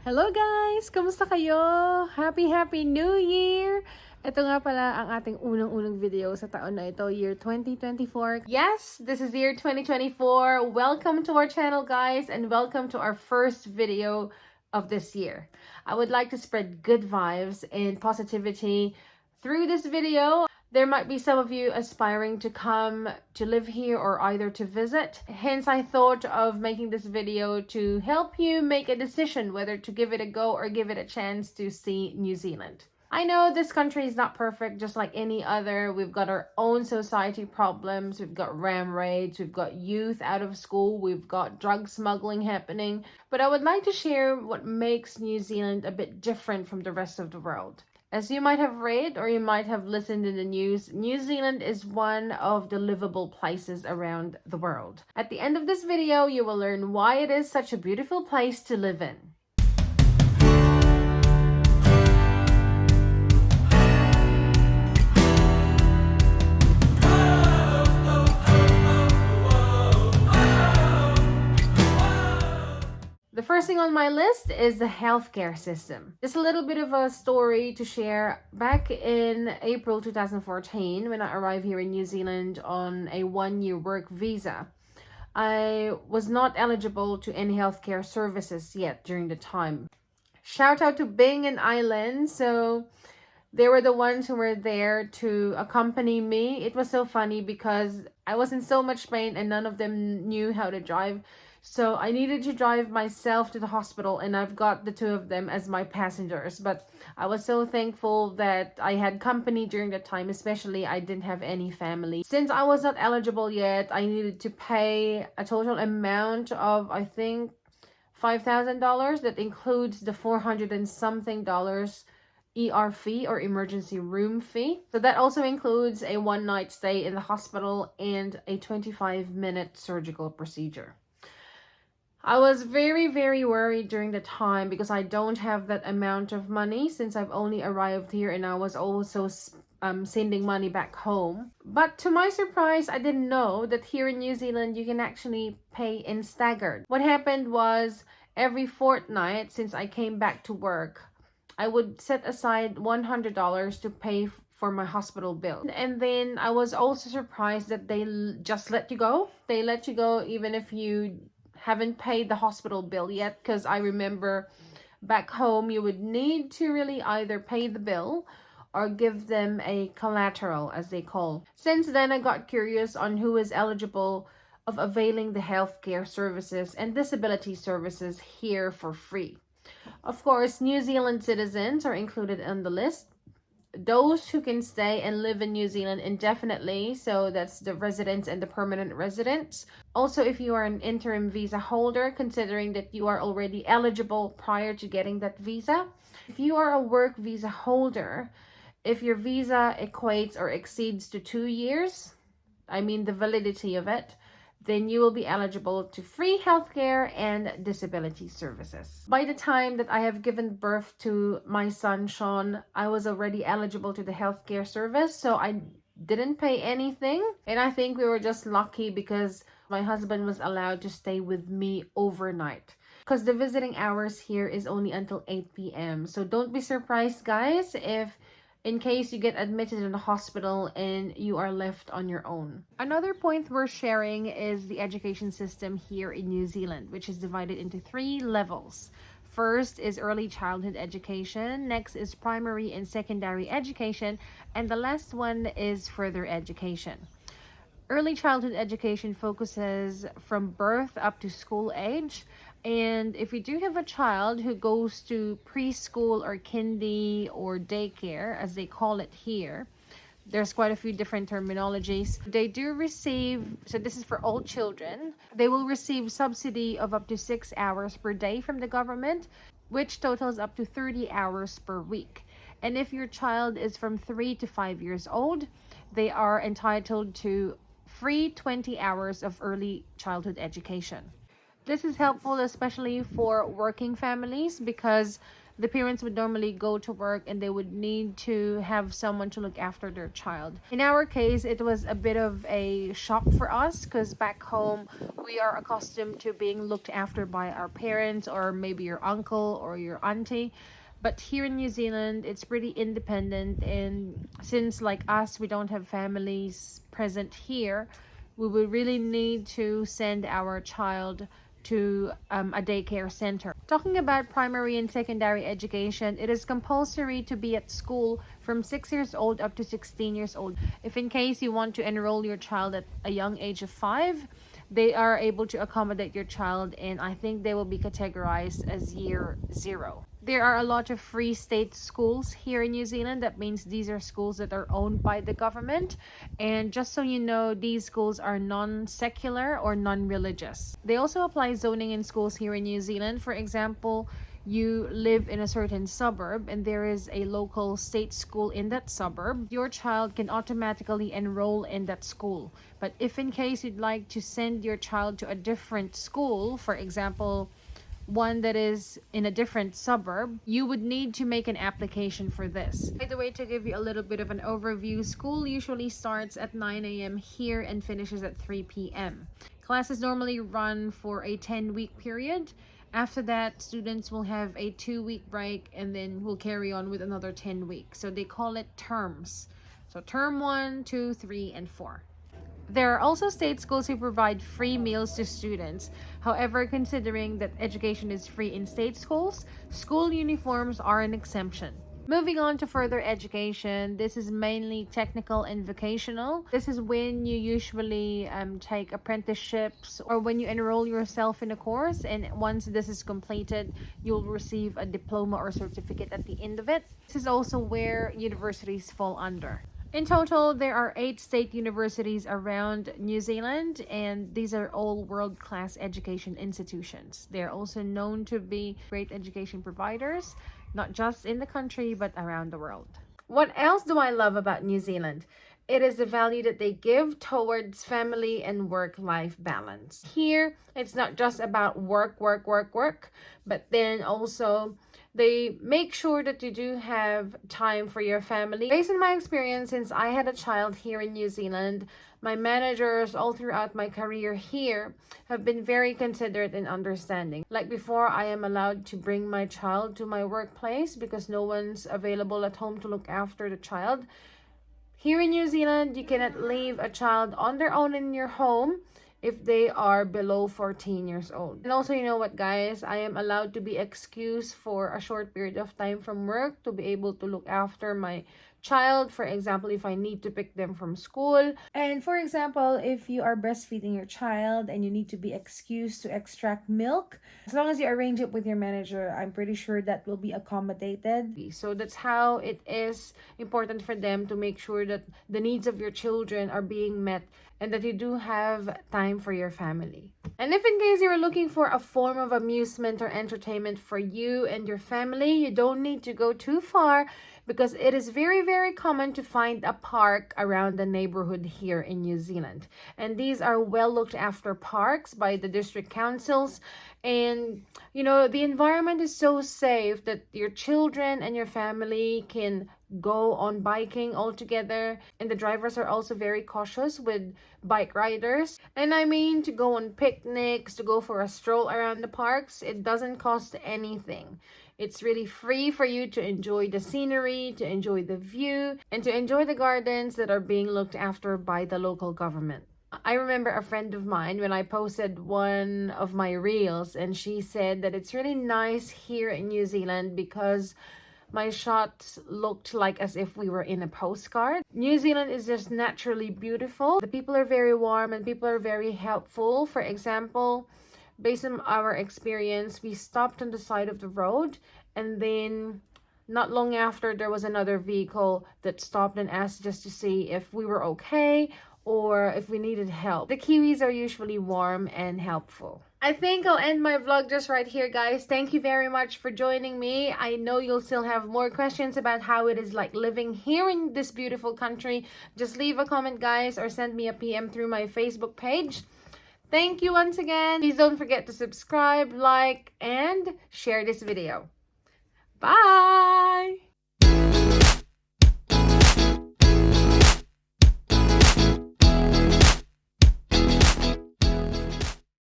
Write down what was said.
Hello guys! Kamusta kayo? Happy New Year! Ito nga pala ang ating unang-unang video sa taon na ito, year 2024. Yes, this is year 2024. Welcome to our channel guys and welcome to our first video of this year. I would like to spread good vibes and positivity through this video. There might be some of you aspiring to come to live here or either to visit. Hence, I thought of making this video to help you make a decision whether to give it a go or give it a chance to see New Zealand. I know this country is not perfect, just like any other. We've got our own society problems. We've got ram raids. We've got youth out of school. We've got drug smuggling happening. But I would like to share what makes New Zealand a bit different from the rest of the world. As you might have read or you might have listened in the news, New Zealand is one of the livable places around the world. At the end of this video, you will learn why it is such a beautiful place to live in. The first thing on my list is the healthcare system. Just a little bit of a story to share. Back in April 2014, when I arrived here in New Zealand on a one-year work visa, I was not eligible to any healthcare services yet during the time. Shout out to Bing and Island. So they were the ones who were there to accompany me. It was so funny because I was in so much pain and none of them knew how to drive. So I needed to drive myself to the hospital and I've got the two of them as my passengers. But I was so thankful that I had company during that time, especially I didn't have any family. Since I was not eligible yet, I needed to pay a total amount of, I think, $5,000. That includes the $400 and something ER fee or emergency room fee. So that also includes a one-night stay in the hospital and a 25-minute surgical procedure. I was very worried during the time because I don't have that amount of money since I've only arrived here and I was also sending money back home. But to my surprise, I didn't know that here in New Zealand you can actually pay in staggered. What happened was every fortnight since I came back to work, I would set aside $100 to pay for my hospital bill. And then I was also surprised that they just let you go. They let you go even if you haven't paid the hospital bill yet, because I remember back home you would need to really either pay the bill or give them a collateral, as they call. Since then, I got curious on who is eligible of availing the healthcare services and disability services here for free. Of course, New Zealand citizens are included on the list. Those who can stay and live in New Zealand indefinitely, so that's the residents and the permanent residents. Also, if you are an interim visa holder, considering that you are already eligible prior to getting that visa. If you are a work visa holder, if your visa equates or exceeds to 2 years, I mean the validity of it, then you will be eligible to free healthcare and disability services. By the time that I have given birth to my son, Sean, I was already eligible to the healthcare service, so I didn't pay anything. And I think we were just lucky because my husband was allowed to stay with me overnight. Because the visiting hours here is only until 8 p.m. So don't be surprised, guys, if in case you get admitted in the hospital and you are left on your own. Another point we're sharing is the education system here in New Zealand, which is divided into 3 levels. First is early childhood education, next is primary and secondary education, and the last one is further education. Early childhood education focuses from birth up to school age. And if you do have a child who goes to preschool or kindy or daycare, as they call it here, there's quite a few different terminologies. They do receive, so this is for all children, they will receive subsidy of up to 6 hours per day from the government, which totals up to 30 hours per week. And if your child is from 3 to 5 years old, they are entitled to free 20 hours of early childhood education. This is helpful especially for working families because the parents would normally go to work and they would need to have someone to look after their child. In our case, it was a bit of a shock for us because back home we are accustomed to being looked after by our parents or maybe your uncle or your auntie. But here in New Zealand, it's pretty independent, and since like us, we don't have families present here, we would really need to send our child to a daycare center. Talking about primary and secondary education, it is compulsory to be at school from 6 years old up to 16 years old. If in case you want to enroll your child at a young age of 5, they are able to accommodate your child, and I think they will be categorized as year 0. There are a lot of free state schools here in New Zealand. That means these are schools that are owned by the government. And just so you know, these schools are non-secular or non-religious. They also apply zoning in schools here in New Zealand. For example, you live in a certain suburb and there is a local state school in that suburb, your child can automatically enroll in that school. But if in case you'd like to send your child to a different school, for example, one that is in a different suburb, you would need to make an application for this. By the way, to give you a little bit of an overview, school usually starts at 9 a.m. here and finishes at 3 p.m. Classes normally run for a 10-week period. After that, students will have a 2-week break and then will carry on with another 10 weeks. So they call it terms. So term 1, 2, 3, and 4. There are also state schools who provide free meals to students. However, considering that education is free in state schools, school uniforms are an exemption. Moving on to further education, this is mainly technical and vocational. This is when you usually take apprenticeships or when you enroll yourself in a course, and once this is completed, you'll receive a diploma or certificate at the end of it. This is also where universities fall under. In total, there are 8 state universities around New Zealand, and these are all world-class education institutions. They are also known to be great education providers, not just in the country, but around the world. What else do I love about New Zealand? It is the value that they give towards family and work-life balance. Here, it's not just about work, but then also they make sure that you do have time for your family. Based on my experience, since I had a child here in New Zealand, my managers all throughout my career here have been very considerate and understanding. Like before, I am allowed to bring my child to my workplace because no one's available at home to look after the child. Here in New Zealand, you cannot leave a child on their own in your home if they are below 14 years old. And also, you know what, guys? I am allowed to be excused for a short period of time from work to be able to look after my child. For example, if I need to pick them from school. And for example, if you are breastfeeding your child and you need to be excused to extract milk, as long as you arrange it with your manager, I'm pretty sure that will be accommodated. So that's how it is important for them to make sure that the needs of your children are being met and that you do have time for your family. And if in case you are looking for a form of amusement or entertainment for you and your family, you don't need to go too far because it is very common to find a park around the neighborhood here in New Zealand. And these are well looked after parks by the district councils. And you know, the environment is so safe that your children and your family can go on biking all together, and the drivers are also very cautious with bike riders. And I mean, to go on picnics, to go for a stroll around the parks, it doesn't cost anything. It's really free for you to enjoy the scenery, to enjoy the view, and to enjoy the gardens that are being looked after by the local government. I remember a friend of mine when I posted one of my reels, and she said that it's really nice here in New Zealand because my shots looked like as if we were in a postcard. New Zealand is just naturally beautiful. The people are very warm and people are very helpful. For example, based on our experience, we stopped on the side of the road, and then not long after, there was another vehicle that stopped and asked just to see if we were okay or if we needed help. The Kiwis are usually warm and helpful. I think I'll end my vlog just right here, guys. Thank you very much for joining me. I know you'll still have more questions about how it is like living here in this beautiful country. Just leave a comment, guys, or send me a PM through my Facebook page. Thank you once again. Please don't forget to subscribe, like, and share this video. Bye!